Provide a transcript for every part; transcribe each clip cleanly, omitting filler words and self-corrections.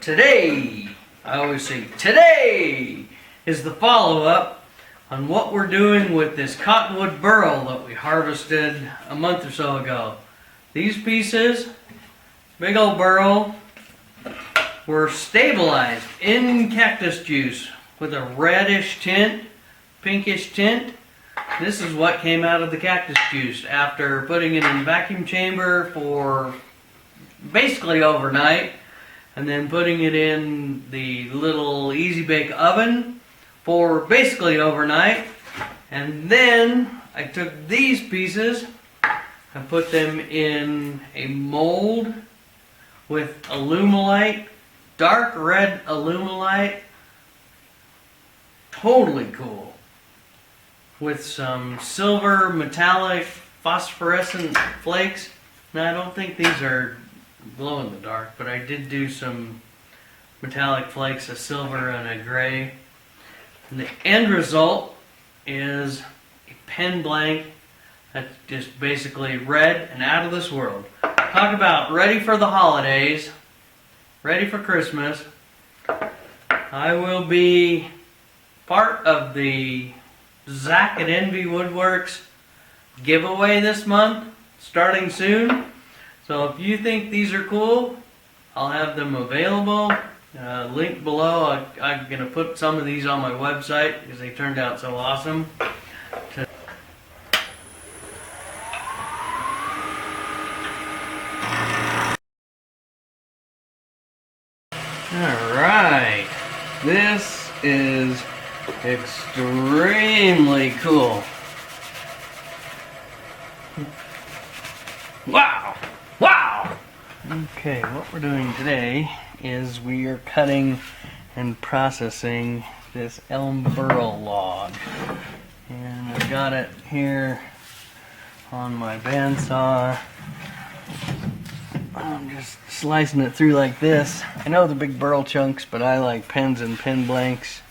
Today, I always say today, is the follow-up on what we're doing with this Cottonwood Burl that we harvested a month or so ago. These pieces, big old burl, were stabilized in cactus juice with a reddish tint, pinkish tint. This is what came out of the cactus juice after putting it in the vacuum chamber for basically overnight, and then putting it in the little easy bake oven for basically overnight. And then I took these pieces and put them in a mold with alumilite, dark red alumilite, totally cool, with some silver metallic phosphorescent flakes. Now, I don't think these are glow in the dark, but I did do some metallic flakes, a silver and a gray. And the end result is a pen blank that's just basically red and out of this world. Talk about ready for the holidays, ready for Christmas. I will be part of the Zach at Envy Woodworks giveaway this month, starting soon. So if you think these are cool, I'll have them available. Link below. I'm going to put some of these on my website because they turned out so awesome. Alright, this is extremely cool. Wow! Wow! Okay, what we're doing today is we are cutting and processing this elm burl log. And I've got it here on my bandsaw. I'm just slicing it through like this. I know the big burl chunks, but I like pens and pen blanks.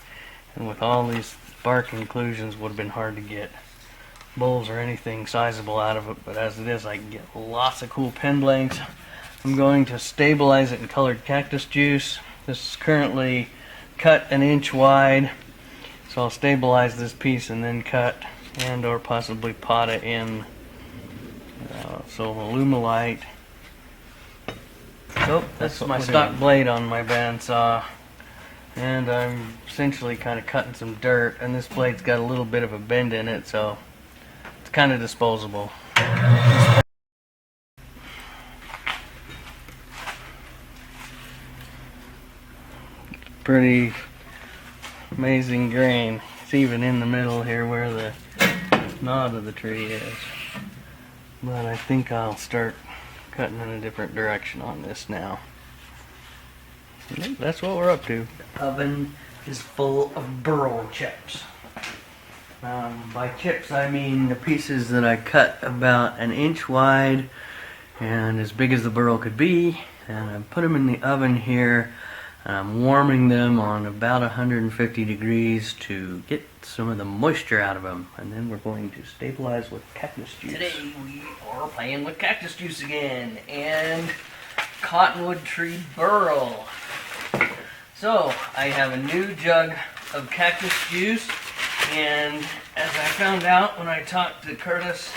And with all these bark inclusions, would have been hard to get bowls or anything sizable out of it. But as it is, I can get lots of cool pen blanks. I'm going to stabilize it in colored cactus juice. This is currently cut 1 inch wide. So I'll stabilize this piece and then cut and or possibly pot it in so alumilite. So that's my stock blade on my bandsaw, and I'm essentially kind of cutting some dirt, and this blade's got a little bit of a bend in it, so it's kind of disposable. Pretty amazing grain. It's even in the middle here where the knot of the tree is. But I think I'll start cutting in a different direction on this now. That's what we're up to. The oven is full of burl chips. By chips I mean the pieces that I cut about 1 inch wide and as big as the burl could be, and I put them in the oven here, and I'm warming them on about 150 degrees to get some of the moisture out of them, and then we're going to stabilize with cactus juice. Today we are playing with cactus juice again and cottonwood tree burl. So I have a new jug of cactus juice, and as I found out when I talked to Curtis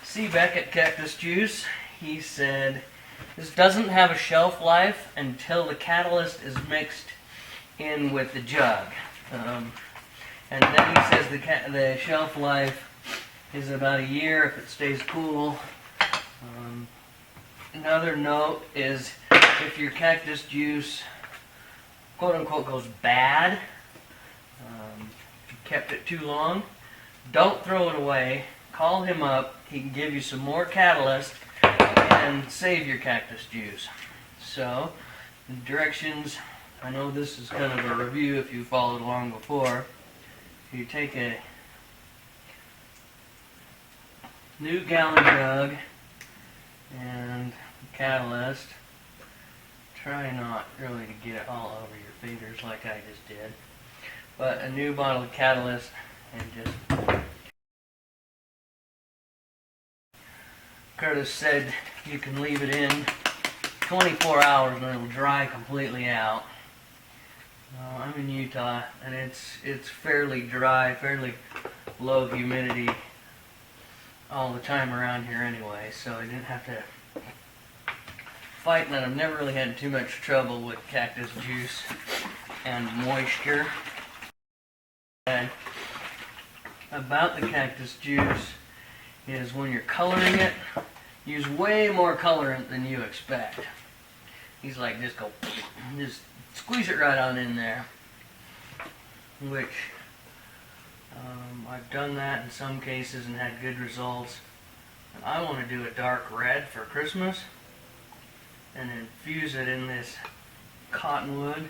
Seebeck at Cactus Juice, he said this doesn't have a shelf life until the catalyst is mixed in with the jug. And then he says the shelf life is about 1 year if it stays cool. Another note is if your cactus juice, quote unquote, goes bad, if you kept it too long, don't throw it away. Call him up. He can give you some more catalyst and save your cactus juice. So, the directions, I know this is kind of a review if you followed along before. You take a new gallon jug and catalyst. Try not really to get it all over your fingers like I just did. But a new bottle of catalyst, and just Curtis said you can leave it in 24 hours and it'll dry completely out. I'm in Utah and it's fairly dry, fairly low humidity all the time around here anyway, so I didn't have to fight, and I've never really had too much trouble with cactus juice and moisture. And about the cactus juice is when you're coloring it, use way more colorant than you expect. He's like, just squeeze it right on in there, which I've done that in some cases and had good results. And I want to do a dark red for Christmas and infuse it in this cottonwood.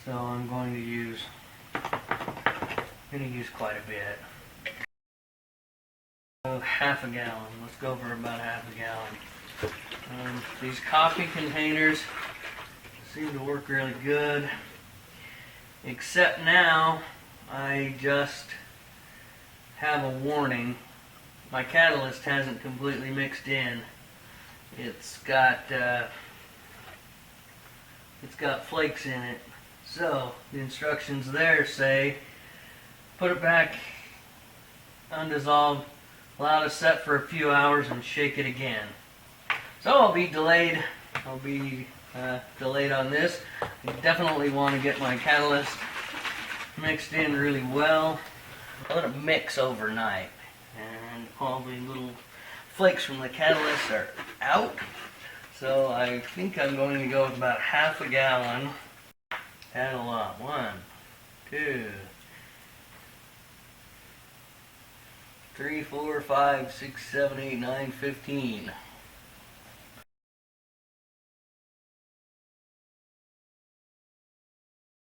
So I'm going to use quite a bit. So half a gallon. Let's go for about half a gallon. These coffee containers seem to work really good, except now I just have a warning. My catalyst hasn't completely mixed in. It's got flakes in it. So the instructions there say put it back undissolved, allow it to set for a few hours, and shake it again. So I'll be delayed. Delayed on this. I definitely want to get my catalyst mixed in really well. I'll let it mix overnight, and all the little flakes from the catalyst are out. So I think I'm going to go with about half a gallon. Add a lot. 1, 2, 3, 4, 5, 6, 7, 8, 9, 15.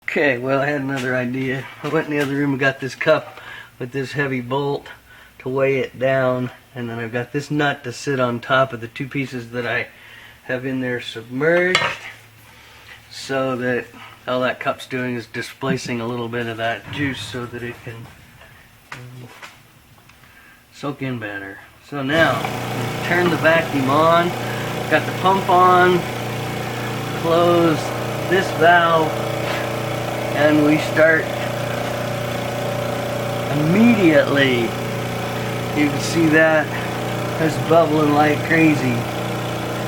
Okay, well, I had another idea. I went in the other room and got this cup with this heavy bolt to weigh it down, and then I've got this nut to sit on top of the two pieces that I have in there submerged, so that all that cup's doing is displacing a little bit of that juice so that it can soak in better. So now, turn the vacuum on, got the pump on, close this valve, and we start immediately. You can see that it's bubbling like crazy.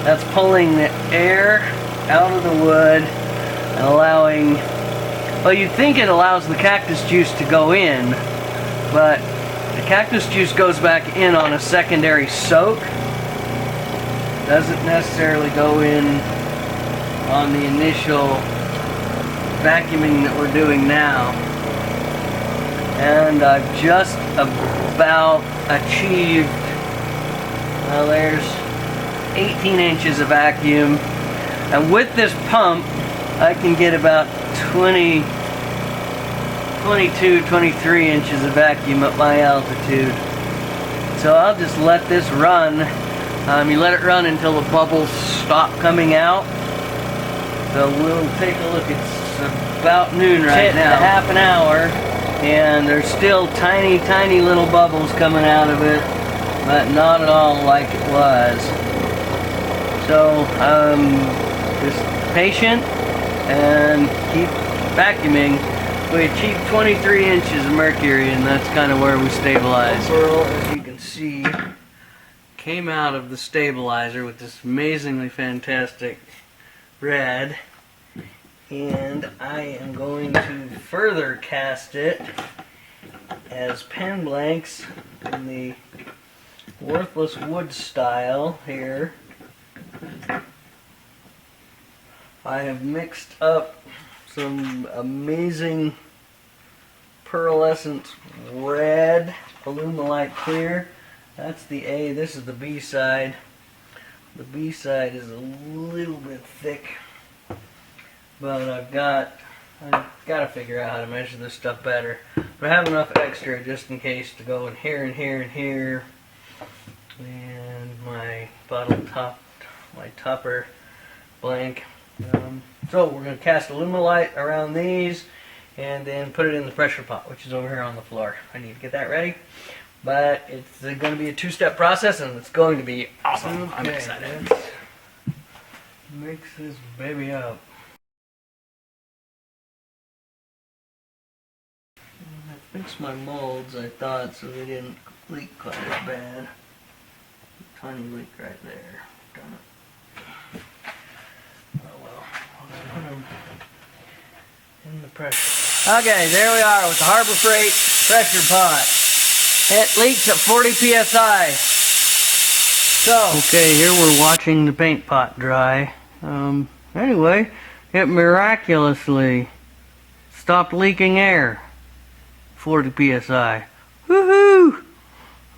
That's pulling the air out of the wood and allowing, well, you'd think it allows the cactus juice to go in, but the cactus juice goes back in on a secondary soak. Doesn't necessarily go in on the initial vacuuming that we're doing now. And I've just about achieved, well, there's 18 inches of vacuum, and with this pump I can get about 22, 23 inches of vacuum at my altitude. So I'll just let this run. You let it run until the bubbles stop coming out. So we'll take a look. It's about noon right now. Half an hour, and there's still tiny little bubbles coming out of it, but not at all like it was. So just patient and keep vacuuming. We achieved 23 inches of mercury, and that's kind of where we stabilized. Burl, as you can see, came out of the stabilizer with this amazingly fantastic red, and I am going to further cast it as pen blanks in the worthless wood style here. I have mixed up some amazing pearlescent red Alumilite clear. That's the A. This is the B side. The B side is a little bit thick, but I've got to figure out how to measure this stuff better. But I have enough extra just in case to go in here and here and here. And my bottle top, my topper blank. So we're going to cast Alumilite around these and then put it in the pressure pot, which is over here on the floor. I need to get that ready. But it's going to be a two-step process, and it's going to be awesome. Okay, I'm excited. mix this baby up. I fixed my molds, I thought, so they didn't leak quite as bad. Tiny leak right there. Darn it. Oh well. I'll put them in the pressure. Okay, there we are with the Harbor Freight pressure pot. It leaks at 40 psi. So, okay, here we're watching the paint pot dry. Anyway, it miraculously stopped leaking air. 40 psi. Woohoo!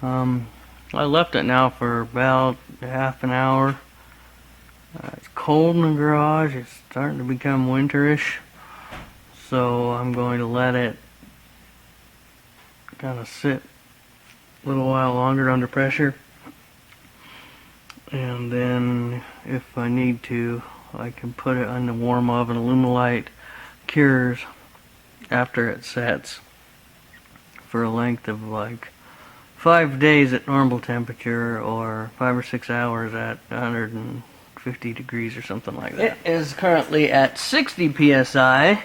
I left it now for about half an hour. It's cold in the garage. It's starting to become winterish. So I'm going to let it kind of sit a little while longer under pressure. And then if I need to, I can put it in the warm oven. Alumilite cures after it sets for a length of like 5 days at normal temperature or 5 or 6 hours at 150 degrees or something like that. It is currently at 60 psi,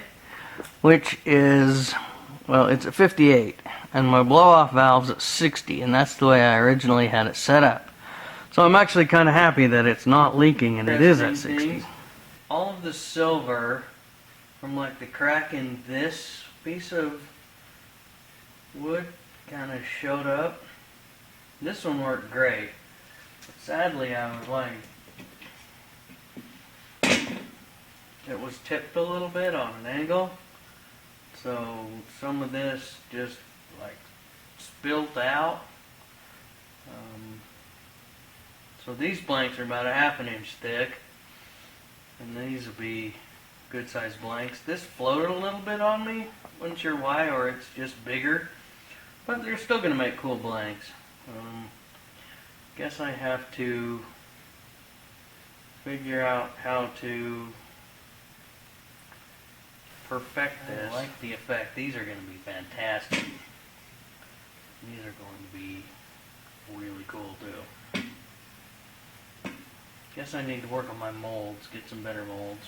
which is, well, it's at 58, and my blow-off valve's at 60, and that's the way I originally had it set up. So I'm actually kind of happy that it's not leaking and it is at 60. All of the silver from like the crack in this piece of wood kind of showed up. This one worked great. But sadly, I was like, it was tipped a little bit on an angle. So some of this just like spilt out. So these blanks are about a ½ inch thick, and these will be good sized blanks. This floated a little bit on me, wasn't sure why, or it's just bigger, but they're still going to make cool blanks. Guess I have to figure out how to perfect this. I like the effect. These are going to be fantastic. These are going to be really cool too. Guess I need to work on my molds, get some better molds.